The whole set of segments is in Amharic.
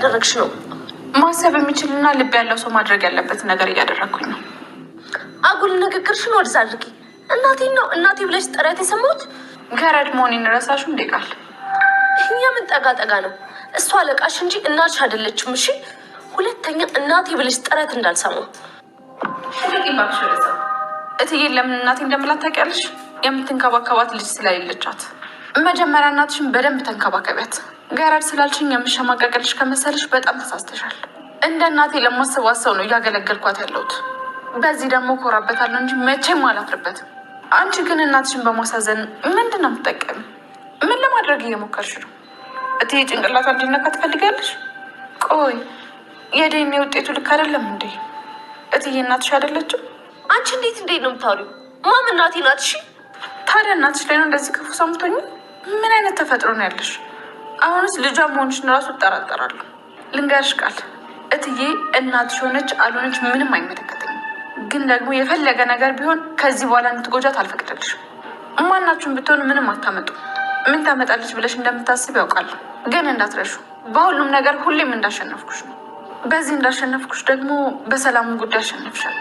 እያደረግሽ ነው? ማሰብ የሚችልና ልብ ያለው ሰው ማድረግ ያለበት ነገር እያደረግኩኝ ነው። አጉል ንግግርሽን ወደዛ አድርጊ። እናቴን ነው እናቴ ብለሽ ጥረት የሰማሁት። ገረድ መሆኔን ረሳሹ እንዴ? ቃል እኛ ምን ጠጋ ጠጋ ነው? እሷ አለቃሽ እንጂ እናትሽ አይደለችም። እሺ ሁለተኛ እናቴ ብለሽ ጥረት እንዳልሰማው። እትዬን ለምን እናቴ እንደምላት ታውቂያለሽ? የምትንከባከባት ልጅ ስለሌለቻት። መጀመሪያ እናትሽን በደንብ ተንከባከቢያት። ገረድ ስላልሽኝ የምሸማቀቅልሽ ከመሰልሽ በጣም ተሳስተሻል። እንደ እናቴ ለማስባት ሰው ነው እያገለገልኳት ያለሁት። በዚህ ደግሞ ኮራበታለሁ እንጂ መቼም አላፍርበትም። አንቺ ግን እናትሽን በማሳዘን ምንድን ነው የምትጠቀሚ? ምን ለማድረግ እየሞከርሽ ነው? እትዬ ጭንቅላቷ እንዲነካ ትፈልጋለሽ? ቆይ የዲኤንኤ ውጤቱ ልክ አይደለም እንዴ? እትዬ እናትሽ አይደለችም? አንቺ እንዴት ነው የምታወሪው? ማም እናቴ ናት። እሺ ታዲያ እናትሽ ላይ ነው እንደዚህ ክፉ ሰምቶኝ? ምን አይነት ተፈጥሮ ነው ያለሽ? አሁንስ ልጇ መሆንሽን እራሱ እጠራጠራለሁ። ልንገርሽ ቃል፣ እትዬ እናትሽ ሆነች አልሆነች ምንም አይመለከተኝም። ግን ደግሞ የፈለገ ነገር ቢሆን ከዚህ በኋላ እንድትጎጃት አልፈቅድልሽም። ማናችሁም ብትሆኑ ምንም አታመጡ። ምን ታመጣለች ብለሽ እንደምታስብ ያውቃለሁ። ግን እንዳትረሹ፣ በሁሉም ነገር ሁሌም እንዳሸነፍኩሽ ነው። በዚህ እንዳሸነፍኩሽ ደግሞ በሰላሙ ጉዳይ አሸነፍሻለሁ።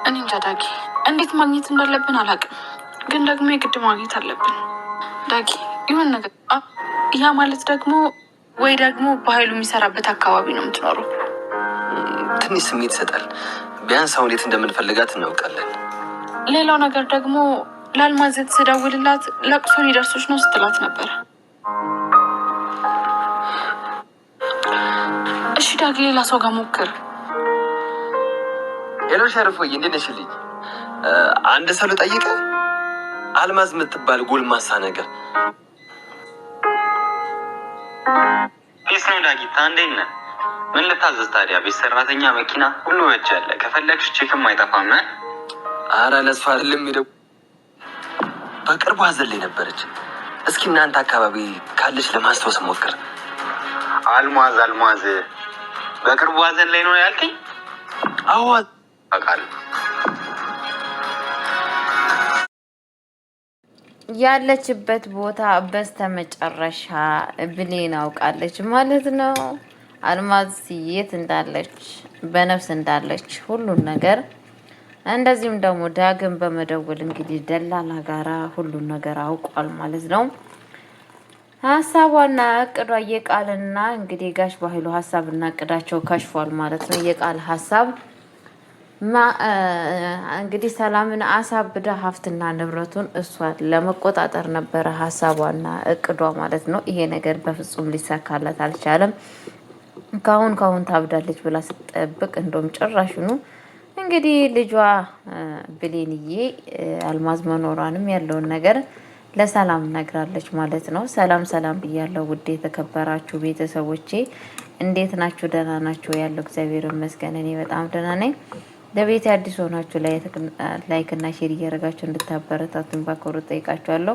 እኔ እንጃ ዳጊ፣ እንዴት ማግኘት እንዳለብን አላውቅም። ግን ደግሞ የግድ ማግኘት አለብን ዳጊ። ይሁን ነገር ያ ማለት ደግሞ ወይ ደግሞ በኃይሉ የሚሰራበት አካባቢ ነው የምትኖረው። ትንሽ ስሜት ይሰጣል። ቢያንስ አሁን የት እንደምንፈልጋት እናውቃለን። ሌላው ነገር ደግሞ ለአልማዝ ስደውልላት ለቅሶ ሊደርሶች ነው ስትላት ነበር። እሺ ዳጊ፣ ሌላ ሰው ጋር ሞክር። ሄሎ ሸርፎዬ፣ እንዴት ነሽልኝ? አንድ ሰው ልጠይቅ። አልማዝ የምትባል ጎልማሳ ነገር ፒስ ነው ዳጊታ፣ እንዴት ነህ? ምን ልታዘዝ ታዲያ? ቤት ሰራተኛ፣ መኪና ሁሉ ወጭ አለ። ከፈለግሽ ቼክም አይጠፋም። አረ ለእሷ አይደለም ሄደው በቅርቡ ሀዘን ላይ ነበረች። እስኪ እናንተ አካባቢ ካለች ለማስታወስ ሞክር። አልማዝ በቅርቡ ሀዘን ላይ ነው ያልከኝ? አዎ አውቃለሁ። ያለችበት ቦታ በስተመጨረሻ ብሌን አውቃለች ማለት ነው። አልማዝ የት እንዳለች በነፍስ እንዳለች ሁሉን ነገር እንደዚህም ደግሞ ዳግም በመደወል እንግዲህ ደላላ ጋራ ሁሉን ነገር አውቋል ማለት ነው። ሀሳቧና እቅዷ የቃልና እንግዲህ ጋሽ በኃይሉ ሀሳብና እቅዳቸው ከሽፏል ማለት ነው። የቃል ሀሳብ እንግዲህ ሰላምን አሳብዳ ሀብትና ንብረቱን እሷን ለመቆጣጠር ነበረ ሀሳቧና እቅዷ ማለት ነው። ይሄ ነገር በፍጹም ሊሳካላት አልቻለም። ካሁን ታብዳለች ብላ ስትጠብቅ እንደውም ጭራሽኑ እንግዲህ ልጇ ብሌንዬ አልማዝ መኖሯንም ያለውን ነገር ለሰላም ነግራለች ማለት ነው። ሰላም ብያለሁ ውድ የተከበራችሁ ቤተሰቦቼ፣ እንዴት ናችሁ? ደህና ናችሁ? ያለው እግዚአብሔር ይመስገን እኔ በጣም ደህና ነኝ። ለቤት አዲስ ሆናችሁ ላይክ እና ሼር እያደረጋችሁ እንድታበረታቱን በአክብሮት ጠይቃችኋለሁ።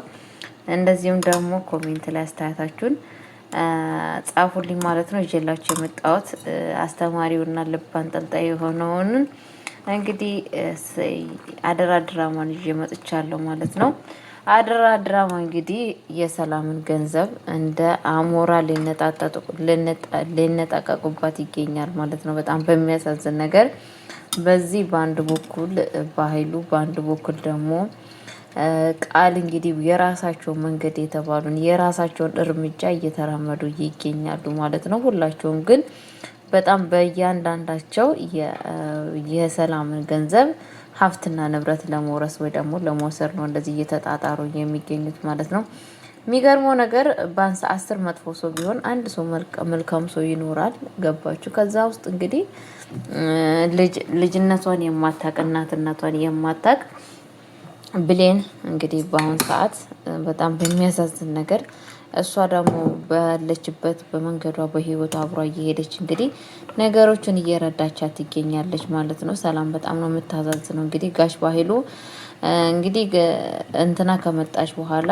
እንደዚሁም ደግሞ ኮሜንት ላይ አስተያየታችሁን ጻፉልኝ ማለት ነው። ይዤላችሁ የመጣሁት አስተማሪውና ልብ አንጠልጣይ የሆነውን እንግዲህ አደራ ድራማን ይዤ መጥቻለሁ ማለት ነው። አደራ ድራማ እንግዲህ የሰላምን ገንዘብ እንደ አሞራ ሊነጣቀቁባት ይገኛል ማለት ነው። በጣም በሚያሳዝን ነገር በዚህ በአንድ በኩል በኃይሉ በአንድ በኩል ደግሞ ቃል እንግዲህ የራሳቸው መንገድ የተባሉን የራሳቸውን እርምጃ እየተራመዱ ይገኛሉ ማለት ነው። ሁላቸውም ግን በጣም በእያንዳንዳቸው የሰላምን ገንዘብ ሀብትና ንብረት ለመውረስ ወይ ደግሞ ለመውሰድ ነው እንደዚህ እየተጣጣሩ የሚገኙት ማለት ነው። የሚገርመው ነገር ባንስ 10 መጥፎ ሰው ቢሆን አንድ ሰው መልካም ሰው ይኖራል። ገባችሁ? ከዛ ውስጥ እንግዲህ ልጅነቷን የማታቅ እናትነቷን የማታቅ ብሌን እንግዲህ በአሁን ሰዓት በጣም በሚያሳዝን ነገር እሷ ደግሞ ባለችበት በመንገዷ በህይወቷ አብሯ እየሄደች እንግዲህ ነገሮችን እየረዳቻት ትገኛለች ማለት ነው። ሰላም በጣም ነው የምታዛዝነው። እንግዲህ ጋሽ በኃይሉ እንግዲህ እንትና ከመጣች በኋላ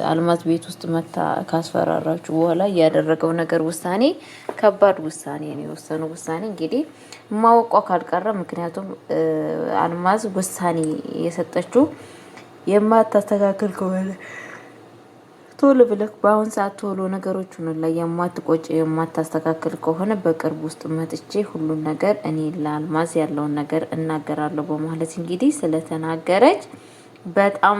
አልማዝ ቤት ውስጥ መታ ካስፈራራችሁ በኋላ ያደረገው ነገር ውሳኔ ከባድ ውሳኔ ነው የወሰነው። ውሳኔ እንግዲህ ማወቋ ካልቀረ ምክንያቱም አልማዝ ውሳኔ የሰጠችው የማታስተካክል ከሆነ ቶሎ ብለህ በአሁን ሰዓት ቶሎ ነገሮችን ላይ የማትቆጭ የማታስተካክል ከሆነ በቅርብ ውስጥ መጥቼ ሁሉን ነገር እኔ ለአልማዝ ያለውን ነገር እናገራለሁ በማለት እንግዲህ ስለተናገረች በጣም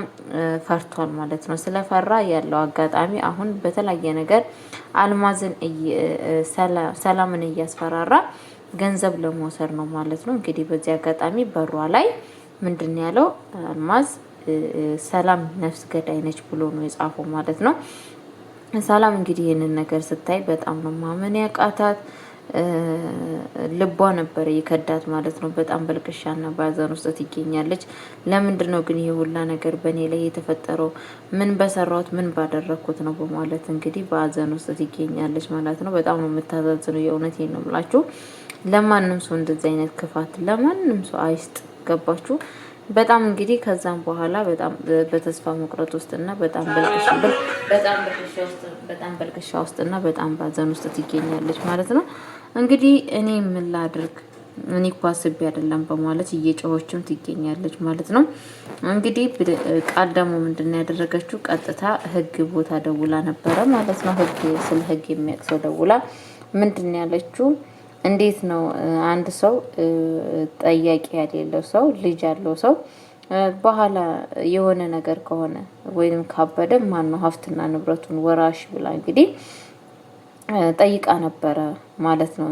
ፈርቷል ማለት ነው። ስለፈራ ያለው አጋጣሚ አሁን በተለያየ ነገር አልማዝን ሰላምን እያስፈራራ ገንዘብ ለመውሰድ ነው ማለት ነው። እንግዲህ በዚህ አጋጣሚ በሯ ላይ ምንድን ያለው አልማዝ ሰላም ነፍስ ገዳይ ነች ብሎ ነው የጻፈው ማለት ነው። ሰላም እንግዲህ ይህንን ነገር ስታይ በጣም ነው ማመን ያቃታት። ልቧ ነበር የከዳት ማለት ነው። በጣም በልቅሻና በሀዘን ውስጥ ትገኛለች። ለምንድን ነው ግን ይሄ ሁላ ነገር በእኔ ላይ የተፈጠረው? ምን በሰራሁት ምን ባደረግኩት ነው በማለት እንግዲህ በሀዘን ውስጥ ትገኛለች ማለት ነው። በጣም ነው የምታዛዝነው። የእውነቴን ነው የምላችሁ። ለማንም ሰው እንደዚህ አይነት ክፋት ለማንም ሰው አይስጥ። ገባችሁ? በጣም እንግዲህ ከዛም በኋላ በጣም በተስፋ መቁረጥ ውስጥና በጣም በልቅሻ ውስጥና በጣም ባዘን ውስጥ ትገኛለች ማለት ነው። እንግዲህ እኔ ምን ላድርግ እኔ እኮ አስቤ አይደለም በማለት እየጮኸችም ትገኛለች ማለት ነው። እንግዲህ ቃል ደግሞ ምንድነው ያደረገችው? ቀጥታ ህግ ቦታ ደውላ ነበረ ማለት ነው። ስለ ህግ የሚያውቅ ሰው ደውላ ምንድን ያለችው? እንዴት ነው አንድ ሰው ጠያቂ ያሌለው ሰው ልጅ ያለው ሰው በኋላ የሆነ ነገር ከሆነ ወይም ካበደ ማን ነው ሀብትና ንብረቱን ወራሽ ብላ እንግዲህ ጠይቃ ነበረ ማለት ነው።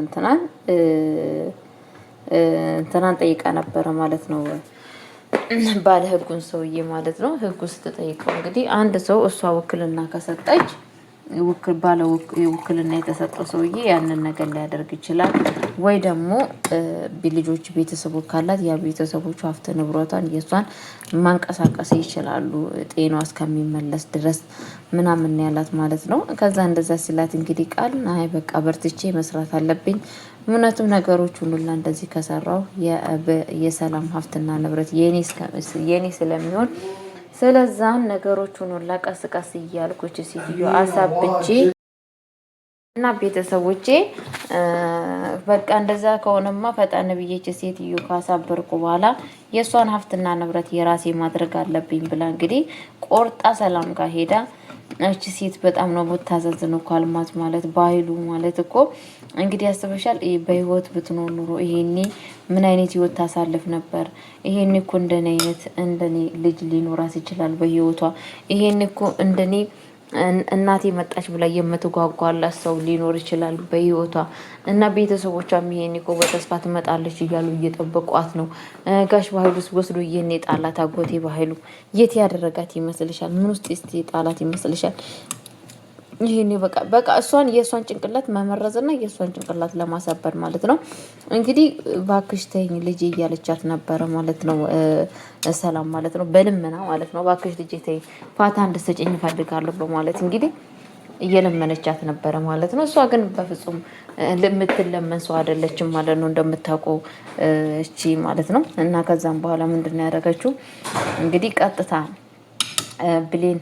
እንትናን ጠይቃ ነበረ ማለት ነው። ባለ ህጉን ሰውዬ ማለት ነው። ህጉ ስትጠይቀው እንግዲህ አንድ ሰው እሷ ውክልና ከሰጠች ውክልና የተሰጠው ሰውዬ ያንን ነገር ሊያደርግ ይችላል። ወይ ደግሞ ልጆች ቤተሰቦች ካላት ያ ቤተሰቦቹ ሀብት ንብረቷን የሷን ማንቀሳቀስ ይችላሉ ጤኗ እስከሚመለስ ድረስ ምናምን ያላት ማለት ነው። ከዛ እንደዛ ሲላት እንግዲህ ቃል አይ በቃ በርትቼ መስራት አለብኝ እውነቱም ነገሮች ሁሉላ እንደዚህ ከሰራው የሰላም ሀብትና ንብረት የኔ ስለሚሆን ስለዛን ነገሮቹን ሁላ ቀስ ቀስ እያልኩች ሴትዮ አሳብቼ እና ቤተሰቦቼ በቃ እንደዛ ከሆነማ ፈጣን ብዬች ሴትዮ ካሳበርኩ በኋላ የሷን ሀብትና ንብረት የራሴ ማድረግ አለብኝ ብላ እንግዲህ ቆርጣ ሰላም ጋር ሄዳ እቺ ሴት በጣም ነው የምታዘዝነው እኮ አልማዝ ማለት ባህሉ ማለት እኮ እንግዲህ ያስበሻል። በህይወት ብትኖር ኑሮ ይሄኔ ምን አይነት ህይወት ታሳልፍ ነበር? ይሄኔ እኮ እንደኔ ልጅ ሊኖራት ይችላል በህይወቷ። ይሄኔ እኮ እንደኔ እናቴ መጣች ብላ የምትጓጓላት ሰው ሊኖር ይችላል በህይወቷ እና ቤተሰቦቿም ይሄኔ እኮ በተስፋ ትመጣለች እያሉ እየጠበቋት ነው። ጋሽ ባህሉስ ወስዶ የኔ ጣላት አጎቴ ባህሉ የት ያደረጋት ይመስልሻል? ምን ውስጥ እስቲ ጣላት ይመስልሻል? ይሄኔ በቃ የእሷን ጭንቅላት መመረዝና የእሷን ጭንቅላት ለማሳበር ማለት ነው። እንግዲህ ባክሽ ተይኝ ልጄ እያለቻት ነበረ ማለት ነው። ሰላም ማለት ነው በልመና ማለት ነው። ባክሽ ልጄ ተይኝ ፋታ እንድትሰጪኝ እፈልጋለሁ በማለት እንግዲህ እየለመነቻት ነበረ ማለት ነው። እሷ ግን በፍጹም የምትለመን ሰው አይደለችም ማለት ነው እንደምታውቀው እቺ ማለት ነው። እና ከዛም በኋላ ምንድነው ያደረገችው? እንግዲህ ቀጥታ ብሌን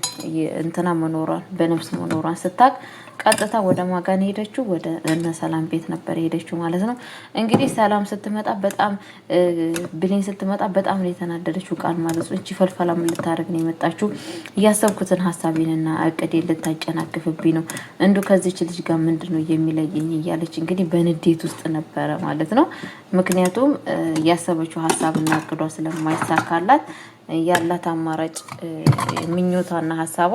እንትና መኖሯን በነፍስ መኖሯን ስታቅ ቀጥታ ወደ ማጋን ሄደችው ወደ እነ ሰላም ቤት ነበር ሄደችው ማለት ነው። እንግዲህ ሰላም ስትመጣ በጣም ብሌን ስትመጣ በጣም ነው የተናደደችው ቃል ማለት ነው። እቺ ፈልፈላ ምን ልታረግ ነው የመጣችው? እያሰብኩትን ሀሳቤንና እቅዴን ልታጨናቅፍብኝ ነው እንዱ ከዚች ልጅ ጋር ምንድነው የሚለየኝ እያለች እንግዲህ በንዴት ውስጥ ነበረ ማለት ነው። ምክንያቱም ያሰበችው ሀሳብና እቅዷ ስለማይሳካላት ያላት አማራጭ ምኞቷና ሀሳቧ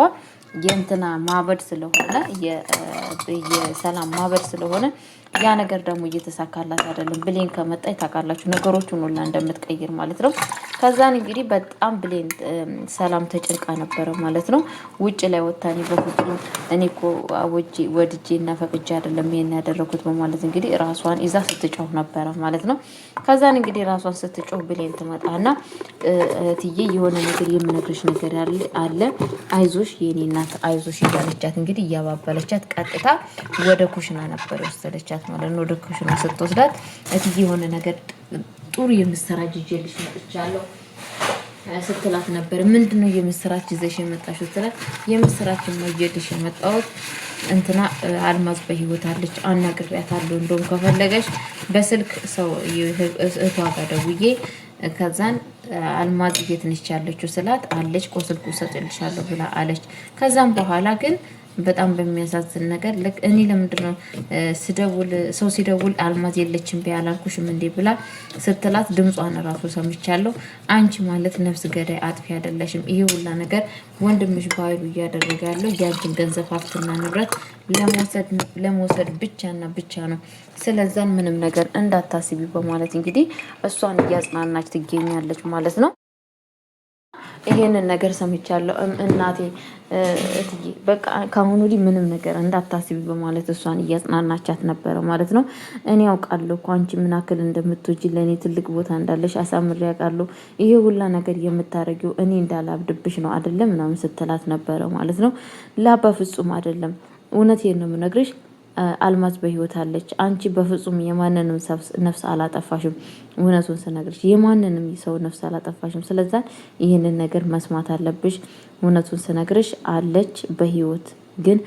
የእንትና ማበድ ስለሆነ የሰላም ማበድ ስለሆነ ያ ነገር ደግሞ እየተሳካላት አይደለም። ብሌን ከመጣች ታውቃላችሁ ነገሮቹን ሁላ እንደምትቀይር ማለት ነው። ከዛን እንግዲህ በጣም ብሌን ሰላም ተጨንቃ ነበረ ማለት ነው። ውጭ ላይ ወታኒ በፍጹም እኔ እኮ ወድጄና ፈቅጄ አይደለም ይሄን ያደረኩት በማለት እንግዲህ ራሷን ይዛ ስትጮህ ነበረ ማለት ነው። ከዛን እንግዲህ ራሷን ስትጮህ ብሌን ትመጣና እትዬ የሆነ ነገር የምነግርሽ ነገር አለ አይዞሽ የኔ እናት አይዞሽ እያለቻት እንግዲህ እያባበለቻት ቀጥታ ወደ ኩሽና ነበር የወሰደቻት ማለት ነው። ወደ ኩሽና ስትወስዳት እትዬ የሆነ ነገር ጥሩ የምስራች ይዤልሽ መጥቻለሁ ስትላት ነበር። ምንድነው የምስራች ይዘሽ የመጣሽው ስትላት የምስራች ነው ይዤልሽ የመጣሁት እንትና አልማዝ በህይወት አለች አናግሬያታለሁ እንደውም ከፈለገሽ በስልክ ሰው እህቷ ጋር ደውዬ ከዛን አልማዝ የት ነች ያለችው ስላት አለች ስልኩ ሰጥልሻለሁ ብላ አለች። ከዛም በኋላ ግን በጣም በሚያሳዝን ነገር እኔ ለምንድነው ስደውል ሰው ሲደውል አልማዝ የለችም ቢያላልኩሽም እንዴ ብላ ስትላት ድምጿን ራሱ ሰምቻለሁ። አንቺ ማለት ነፍስ ገዳይ አጥፊ አይደለሽም። ይሄ ሁላ ነገር ወንድምሽ ባይሉ እያደረገ ያለው ያንቺን ገንዘብ ሀብትና ንብረት ለመውሰድ ብቻና ብቻ ነው። ስለዛን ምንም ነገር እንዳታስቢ በማለት እንግዲህ እሷን እያጽናናች ትገኛለች ማለት ነው። ይሄንን ነገር ሰምቻለሁ እናቴ እትዬ በቃ ከአሁኑ ወዲህ ምንም ነገር እንዳታስቢ በማለት እሷን እያጽናናቻት ነበረ ማለት ነው። እኔ ያውቃለሁ እኮ አንቺ ምን ያክል እንደምትወጂ ለእኔ ትልቅ ቦታ እንዳለሽ አሳምሬ ያውቃለሁ። ይሄ ሁላ ነገር የምታደርጊው እኔ እንዳላብድብሽ ነው አይደለም ምናምን ስትላት ነበረ ማለት ነው። በፍጹም አይደለም እውነቴን ነው የምነግርሽ አልማዝ በህይወት አለች። አንቺ በፍጹም የማንንም ነፍስ አላጠፋሽም። እውነቱን ስነግርሽ የማንንም ሰው ነፍስ አላጠፋሽም። ስለዛ ይህንን ነገር መስማት አለብሽ። እውነቱን ስነግርሽ አለች በህይወት ግን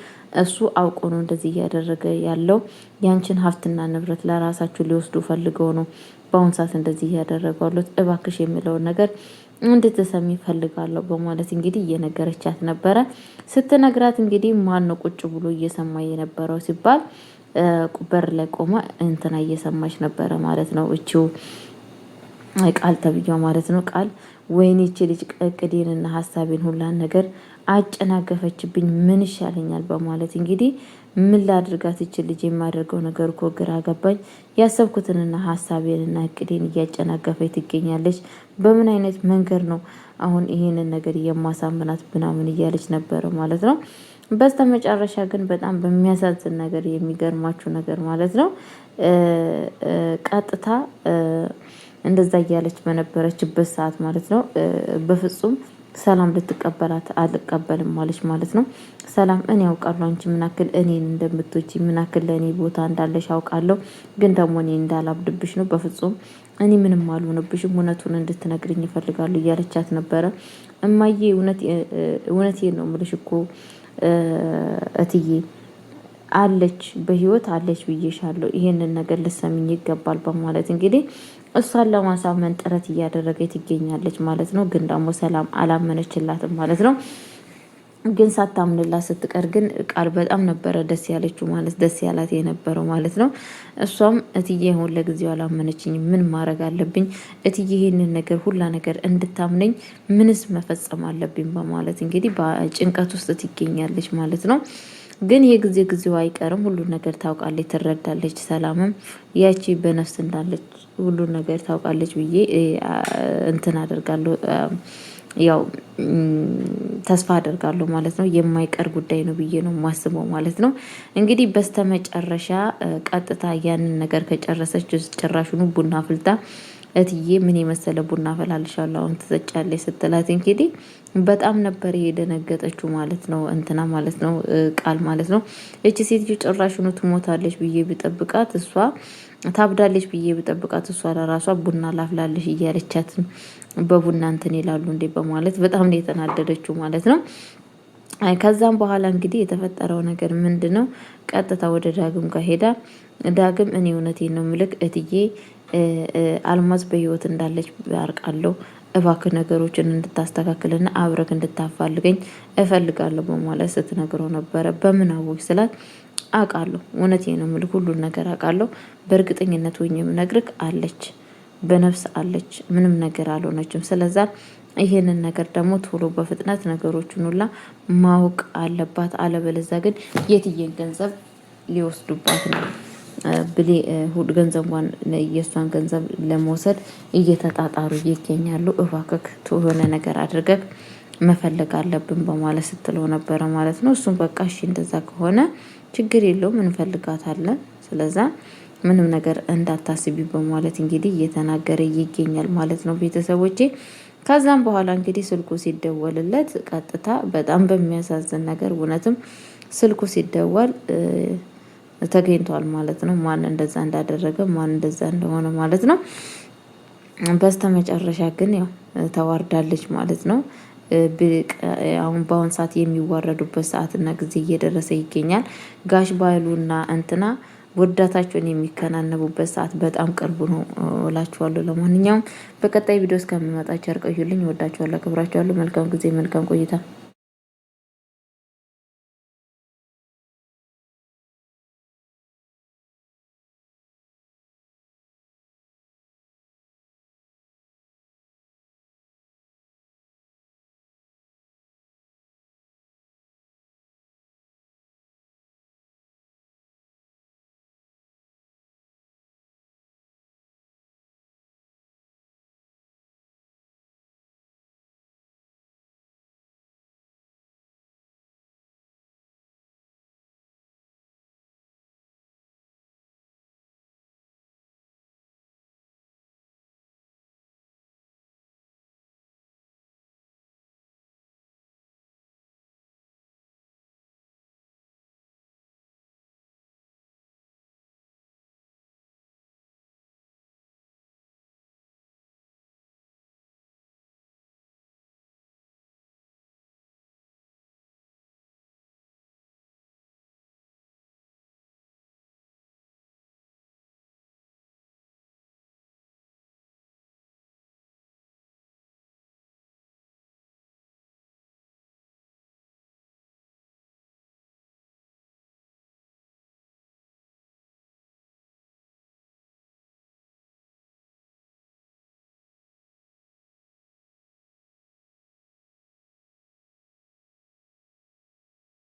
እሱ አውቆ ነው እንደዚህ እያደረገ ያለው። ያንቺን ሀብትና ንብረት ለራሳችሁ ሊወስዱ ፈልገው ነው በአሁን ሰዓት እንደዚህ እያደረገሉት። እባክሽ የሚለውን ነገር እንድትሰሚ ፈልጋለሁ በማለት እንግዲህ እየነገረቻት ነበረ። ስትነግራት እንግዲህ ማን ነው ቁጭ ብሎ እየሰማ የነበረው ሲባል በር ላይ ቆማ እንትና እየሰማች ነበረ ማለት ነው። እቺው ቃል ተብያው ማለት ነው። ቃል ወይኔ እቺ ልጅ እቅዴንና ሀሳቤን ሁላን ነገር አጨናገፈችብኝ፣ ምን ይሻለኛል በማለት እንግዲህ ምን ላድርጋት እቺ ልጅ የማደርገው ነገር እኮ ግራ ገባኝ። ያሰብኩትንና ሀሳቤንና እቅዴን እያጨናገፈች ትገኛለች። በምን አይነት መንገድ ነው አሁን ይሄንን ነገር የማሳምናት ምናምን እያለች ነበረ ማለት ነው። በስተመጨረሻ ግን በጣም በሚያሳዝን ነገር የሚገርማችሁ ነገር ማለት ነው ቀጥታ እንደዛ እያለች በነበረችበት ሰዓት ማለት ነው በፍጹም ሰላም ልትቀበላት አልቀበልም ማለች ማለት ነው። ሰላም እኔ ያውቃለሁ አንቺ ምናክል እኔን እንደምትወጪ ምናክል ለእኔ ቦታ እንዳለሽ አውቃለሁ። ግን ደግሞ እኔ እንዳላብድብሽ ነው። በፍጹም እኔ ምንም አልሆነብሽም። እውነቱን እንድትነግርኝ ይፈልጋሉ እያለቻት ነበረ። እማዬ እውነቴን ነው የምልሽ እኮ እትዬ አለች በህይወት አለች ብዬሻለሁ። ይሄንን ነገር ልሰሚኝ ይገባል በማለት እንግዲህ እሷን ለማሳመን ጥረት እያደረገች ትገኛለች ማለት ነው። ግን ደግሞ ሰላም አላመነችላትም ማለት ነው። ግን ሳታምንላት ስትቀር ግን ቃል በጣም ነበረ ደስ ያለችው ማለት ደስ ያላት የነበረው ማለት ነው። እሷም እትዬ አሁን ለጊዜው አላመነችኝም፣ ምን ማድረግ አለብኝ እትዬ ይሄንን ነገር ሁላ ነገር እንድታምነኝ ምንስ መፈጸም አለብኝ በማለት እንግዲህ በጭንቀት ውስጥ ትገኛለች ማለት ነው። ግን ጊዜው አይቀርም። ሁሉን ነገር ታውቃለች፣ ትረዳለች። ሰላምም ያቺ በነፍስ እንዳለች ሁሉን ነገር ታውቃለች ብዬ እንትን አደርጋለሁ ያው ተስፋ አደርጋለሁ ማለት ነው። የማይቀር ጉዳይ ነው ብዬ ነው የማስበው ማለት ነው። እንግዲህ በስተመጨረሻ ቀጥታ ያንን ነገር ከጨረሰች ጭራሹኑ ቡና ፍልታ እትዬ ምን የመሰለ ቡና ፈላልሻለሁ አሁን ትጠጫለች ስትላት እንግዲህ በጣም ነበር የደነገጠችው ማለት ነው። እንትና ማለት ነው ቃል ማለት ነው። እቺ ሴትዮ ጭራሹኑ ትሞታለች ብዬ ብጠብቃት እሷ ታብዳለች ብዬ ብጠብቃት እሷ ለራሷ ቡና ላፍላለሽ እያለቻት በቡና እንትን ይላሉ እንዴ በማለት በጣም ነው የተናደደችው ማለት ነው። ከዛም በኋላ እንግዲህ የተፈጠረው ነገር ምንድነው? ቀጥታ ወደ ዳግም ጋር ሄዳ ዳግም እኔ እውነቴን ነው ምልክ እትዬ አልማዝ በህይወት እንዳለች ያርቃለሁ እባክህ ነገሮችን እንድታስተካክልና አብረክ እንድታፋልገኝ እፈልጋለሁ በማለት ስትነግረው ነበረ። በምን አወቅሽ ስላት አውቃለሁ እውነቴን ነው ምልክ ሁሉን ነገር አውቃለሁ በእርግጠኝነት ሆኜ የምነግርህ አለች በነፍስ አለች ምንም ነገር አልሆነችም። ስለዛ ይሄንን ነገር ደግሞ ቶሎ በፍጥነት ነገሮችን ሁላ ማወቅ አለባት። አለበለዚያ ግን የትዬን ገንዘብ ሊወስዱባት ነው ብሌ ሁሉ ገንዘቧን የእሷን ገንዘብ ለመውሰድ እየተጣጣሩ ይገኛሉ። እባክህ የሆነ ነገር አድርገህ መፈለግ አለብን በማለት ስትለው ነበረ ማለት ነው። እሱም በቃ እሺ እንደዛ ከሆነ ችግር የለውም እንፈልጋታለን፣ ስለዛ ምንም ነገር እንዳታስቢ በማለት እንግዲህ እየተናገረ ይገኛል ማለት ነው ቤተሰቦቼ። ከዛም በኋላ እንግዲህ ስልኩ ሲደወልለት ቀጥታ በጣም በሚያሳዝን ነገር እውነትም ስልኩ ሲደወል ተገኝቷል ማለት ነው። ማን እንደዛ እንዳደረገ ማን እንደዛ እንደሆነ ማለት ነው። በስተመጨረሻ ግን ያው ተዋርዳለች ማለት ነው። አሁን በአሁን ሰዓት የሚዋረዱበት ሰዓትና ጊዜ እየደረሰ ይገኛል። ጋሽ ባይሉና እንትና ውርደታቸውን የሚከናነቡበት ሰዓት በጣም ቅርቡ ነው እላችኋለሁ። ለማንኛውም በቀጣይ ቪዲዮ እስከምመጣ ቸር ቆዩልኝ። ወዳችኋለሁ፣ አክብራችኋለሁ። መልካም ጊዜ፣ መልካም ቆይታ